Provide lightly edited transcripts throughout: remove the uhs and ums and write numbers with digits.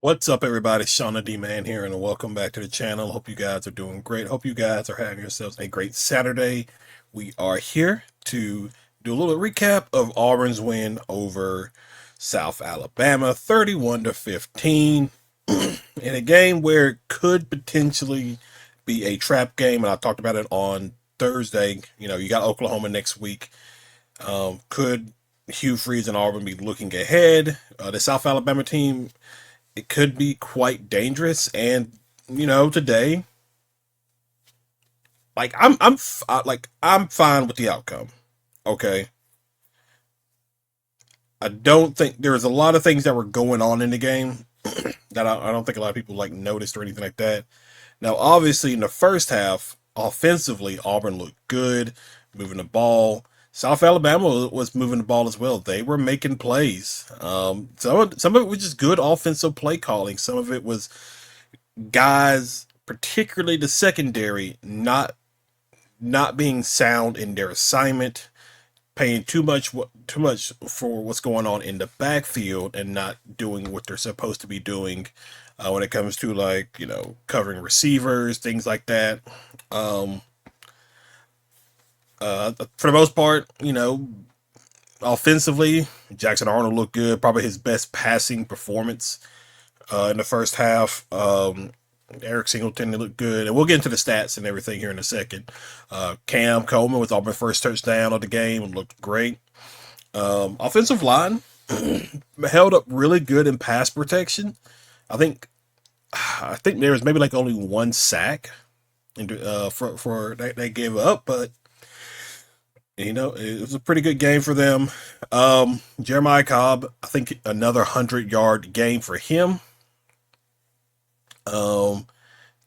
What's up, everybody? Shauna D Man here, and welcome back to the channel. Hope you guys are doing great. Hope you guys are having yourselves a great Saturday. We are here to do a little recap of Auburn's win over South Alabama, 31-15, in a game where it could potentially be a trap game. And I talked about it on Thursday. You got Oklahoma next week. Could Hugh Freeze and Auburn be looking ahead? The South Alabama team, it could be quite dangerous. And today, I'm fine with the outcome. Okay, I don't think there's a lot of things that were going on in the game that I don't think a lot of people noticed or anything like that. Now, obviously, in the first half, offensively, Auburn looked good, moving the ball. South Alabama was moving the ball as well. They were making plays. Some of it was just good offensive play calling. Some of it was guys, particularly the secondary, not being sound in their assignment, paying too much for what's going on in the backfield, and not doing what they're supposed to be doing when it comes to covering receivers, things like that. Um, for the most part, offensively, Jackson Arnold looked good. Probably his best passing performance in the first half. Eric Singleton looked good, and we'll get into the stats and everything here in a second. Cam Coleman was Auburn's first touchdown of the game and looked great. Offensive line held up really good in pass protection. I think there was maybe only one sack for that they gave up, but it was a pretty good game for them. Jeremiah Cobb, I think another 100-yard game for him.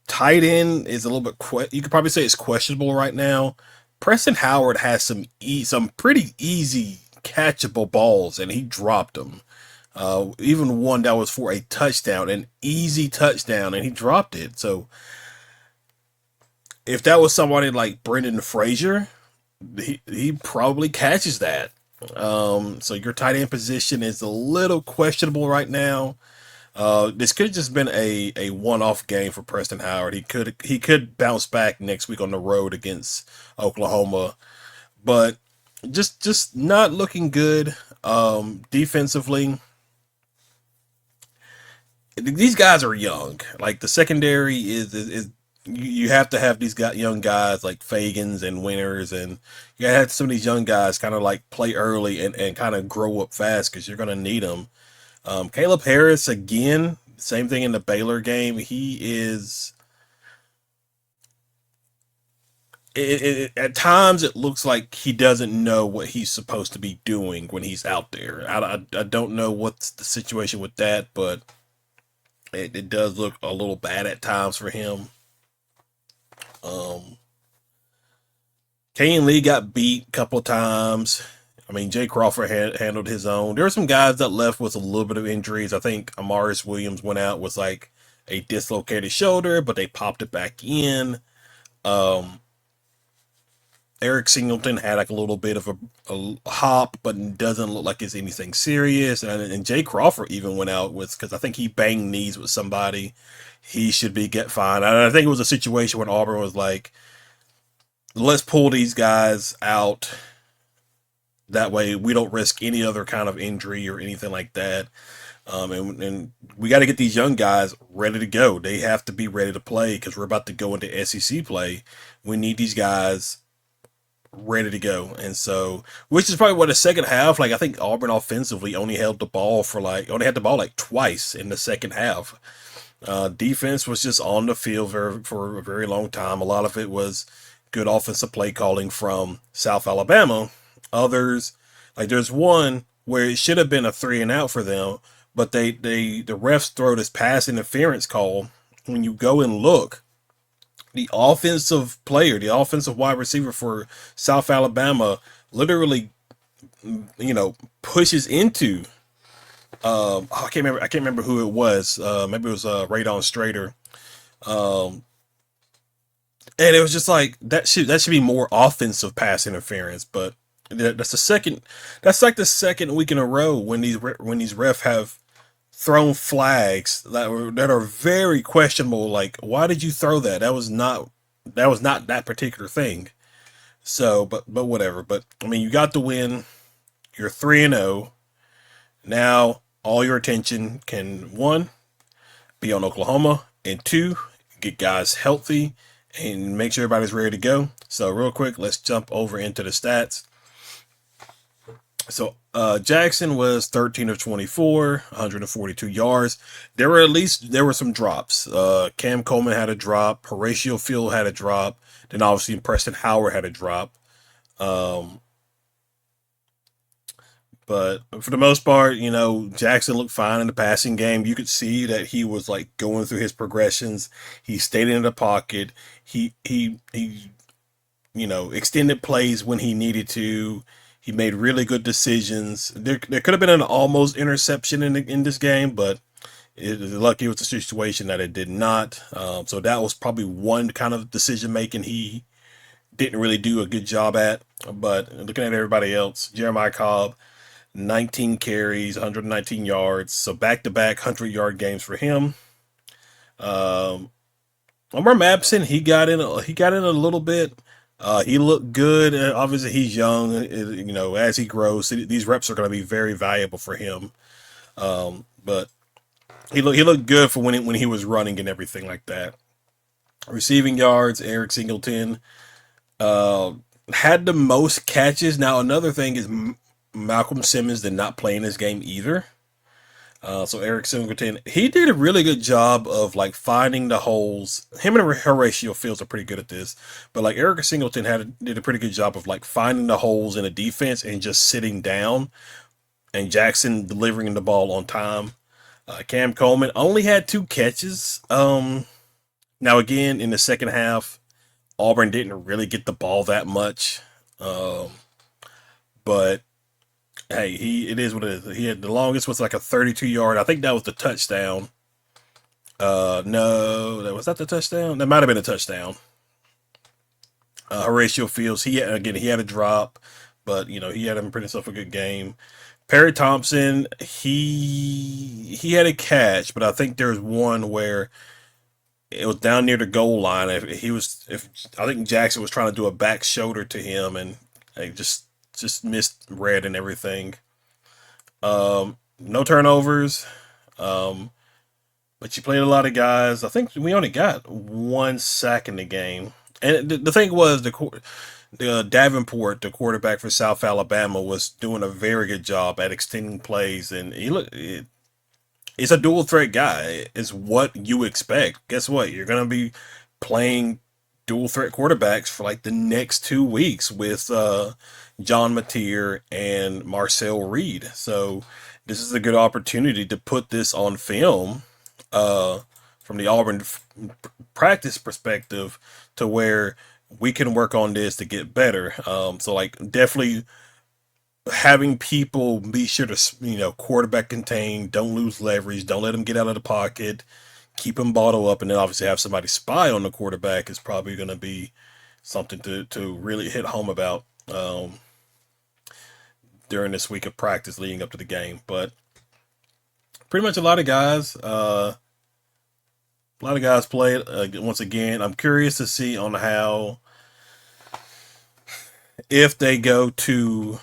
Tight end is a little bit you could probably say it's questionable right now. Preston Howard has some pretty easy catchable balls, and he dropped them. Even one that was for a touchdown, an easy touchdown, and he dropped it. So if that was somebody like Brendan Frazier, he probably catches that. So your tight end position is a little questionable right now. This could have just been a one-off game for Preston Howard. He could bounce back next week on the road against Oklahoma, but just not looking good. Defensively, these guys are young. Like the secondary is you have to have these young guys like Fagans and Winners, and you gotta have some of these young guys kind of play early and kind of grow up fast because you're gonna need them. Caleb Harris, again, same thing in the Baylor game. He is. At times, it looks like he doesn't know what he's supposed to be doing when he's out there. I don't know what's the situation with that, but it does look a little bad at times for him. Um, Kane Lee got beat a couple of times. I mean, Jay Crawford handled his own. There were some guys that left with a little bit of injuries. I think Amaris Williams went out with a dislocated shoulder, but they popped it back in. Um, Eric Singleton had a little bit of a hop, but doesn't look like it's anything serious. And Jay Crawford even went out because I think he banged knees with somebody. He should get fine. And I think it was a situation when Auburn was like, let's pull these guys out. That way we don't risk any other kind of injury or anything like that. And we got to get these young guys ready to go. They have to be ready to play because we're about to go into SEC play. We need these guys ready to go. And so, which is probably what the second half, I think Auburn offensively only had the ball twice in the second half. Defense was just on the field for a very long time. A lot of it was good offensive play calling from South Alabama. Others, there's one where it should have been a 3-and-out for them, but the refs throw this pass interference call. When you go and look, the offensive player, the offensive wide receiver for South Alabama, literally, pushes into. I can't remember who it was. Maybe it was Radon Strader. And it was just that should be more offensive pass interference, but that's the second week in a row when these refs have thrown flags that are very questionable. Like, why did you throw that? That was not that particular thing. So, but whatever. But I mean, you got the win. You're 3-0. Now all your attention can, one, be on Oklahoma, and two, get guys healthy and make sure everybody's ready to go. So real quick, let's jump over into the stats. So Jackson was 13 of 24, 142 yards. There were some drops. Cam Coleman had a drop. Horatio Field had a drop. Then obviously Preston Howard had a drop. Um, but for the most part, Jackson looked fine in the passing game. You could see that he was like going through his progressions. He stayed in the pocket. He extended plays when he needed to. He made really good decisions. There could have been an almost interception in this game, but lucky it was a situation that it did not. So that was probably one kind of decision making he didn't really do a good job at. But looking at everybody else, Jeremiah Cobb, 19 carries, 119 yards. So back-to-back 100-yard games for him. Omar Mabson, he got in a little bit. He looked good. Obviously, he's young. As he grows, these reps are going to be very valuable for him. But he looked good for when he was running and everything like that. Receiving yards, Eric Singleton uh, had the most catches. Now another thing is Malcolm Simmons did not play in this game either. So Eric Singleton, he did a really good job of like finding the holes. Him and Horatio Fields are pretty good at this, but like Eric Singleton did a pretty good job of like finding the holes in the defense and just sitting down, and Jackson delivering the ball on time. Cam Coleman only had 2 catches. Now again in the second half, Auburn didn't really get the ball that much, um, but hey, it is what it is. He had the longest was like a 32-yard. I think that was the touchdown. No, that was that the touchdown. That might have been a touchdown. Horatio Fields, he had a drop, but he had him pretty himself a good game. Perry Thompson, he had a catch, but I think there's one where it was down near the goal line. If I think Jackson was trying to do a back shoulder to him, and he just missed red and everything. No turnovers. Um, but you played a lot of guys. I think we only got 1 sack in the game. And the thing was, the Davenport, the quarterback for South Alabama, was doing a very good job at extending plays, and it's a dual threat guy. Is what you expect. Guess what? You're gonna be playing dual threat quarterbacks for like the next 2 weeks with John Mateer and Marcel Reed. So this is a good opportunity to put this on film uh, from the Auburn practice perspective, to where we can work on this to get better. So like definitely having people be sure to quarterback contain, don't lose leverage, don't let them get out of the pocket, keep them bottled up, and then obviously have somebody spy on the quarterback is probably going to be something to really hit home about during this week of practice leading up to the game. But pretty much a lot of guys played. Once again, I'm curious to see on how, if they go to,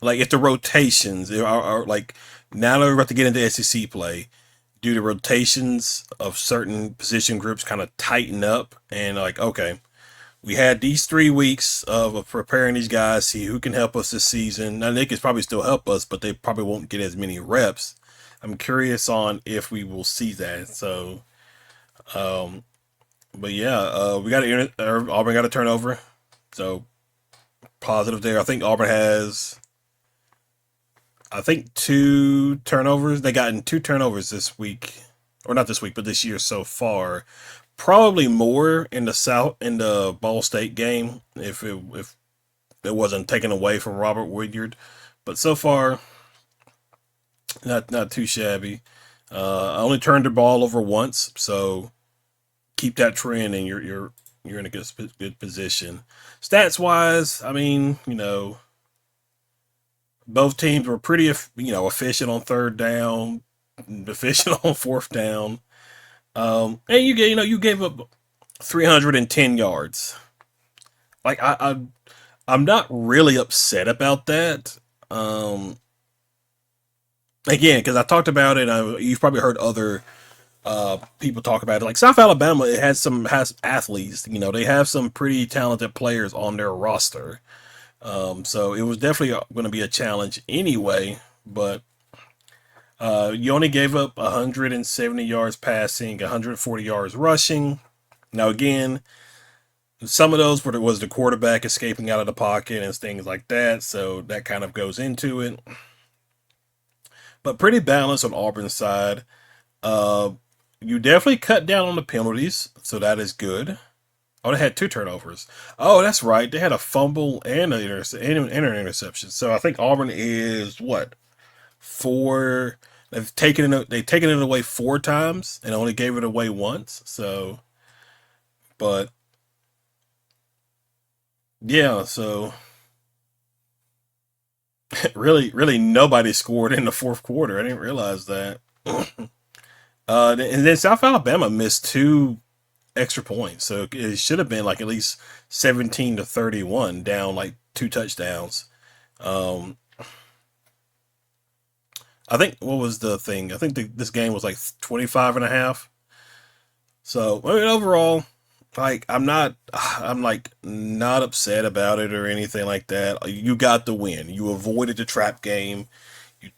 like, if the rotations are like, now that we're about to get into SEC play, do the rotations of certain position groups kind of tighten up, and like, okay, we had these 3 weeks of preparing these guys, see who can help us this season. Now they can probably still help us, but they probably won't get as many reps. I'm curious on if we will see that. So, um, but yeah, Auburn got a turnover, so positive there. I think 2 turnovers. They gotten 2 turnovers this week, or not this week, but this year so far. Probably more in the Ball State game if it wasn't taken away from Robert Woodyard, but so far not too shabby. I only turned the ball over once, so keep that trend, and you're in a good position. Stats wise, I mean, Both teams were pretty, efficient on third down, efficient on fourth down. And you gave up 310 yards. Like I'm not really upset about that. Um, Again, because I talked about it, you've probably heard other people talk about it. Like South Alabama, it has athletes. They have some pretty talented players on their roster. So it was definitely going to be a challenge anyway. But you only gave up 170 yards passing, 140 yards rushing. Now again, some of those was the quarterback escaping out of the pocket and things like that. So that kind of goes into it. But pretty balanced on Auburn's side. Uh, you definitely cut down on the penalties, so that is good. Oh, they had two turnovers. Oh, that's right. They had a fumble and an interception. So I think Auburn is what, four? They've taken it away four times and only gave it away once. So, but yeah. So really nobody scored in the fourth quarter. I didn't realize that. And then South Alabama missed two extra points, so it should have been like at least 17-31, down like two touchdowns. Um, I think what was the thing? I think this game was like 25 and a half. So I mean, overall, like I'm like not upset about it or anything like that. You got the win. You avoided the trap game. You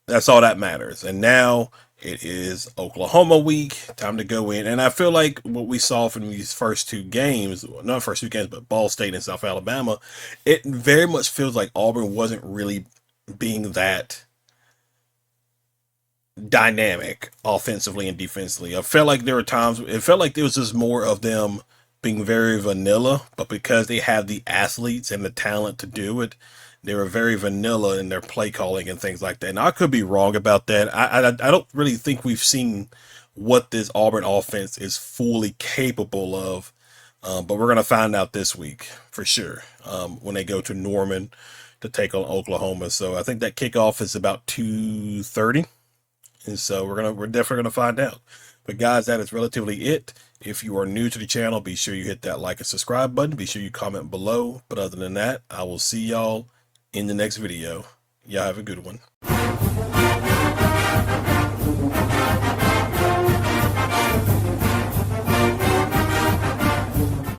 That's all that matters. And now it is Oklahoma week. Time to go in. And I feel like what we saw from these first two games, not first two games, but Ball State and South Alabama, it very much feels like Auburn wasn't really being that dynamic offensively and defensively. I felt like there were times, it felt like there was just more of them being very vanilla, but because they have the athletes and the talent to do it, they were very vanilla in their play calling and things like that. Now, I could be wrong about that. I don't really think we've seen what this Auburn offense is fully capable of, but we're going to find out this week for sure when they go to Norman to take on Oklahoma. So I think that kickoff is about 2:30. And so we're definitely gonna find out. But guys, that is relatively it. If you are new to the channel, be sure you hit that like and subscribe button. Be sure you comment below. But other than that, I will see y'all in the next video. Y'all have a good one.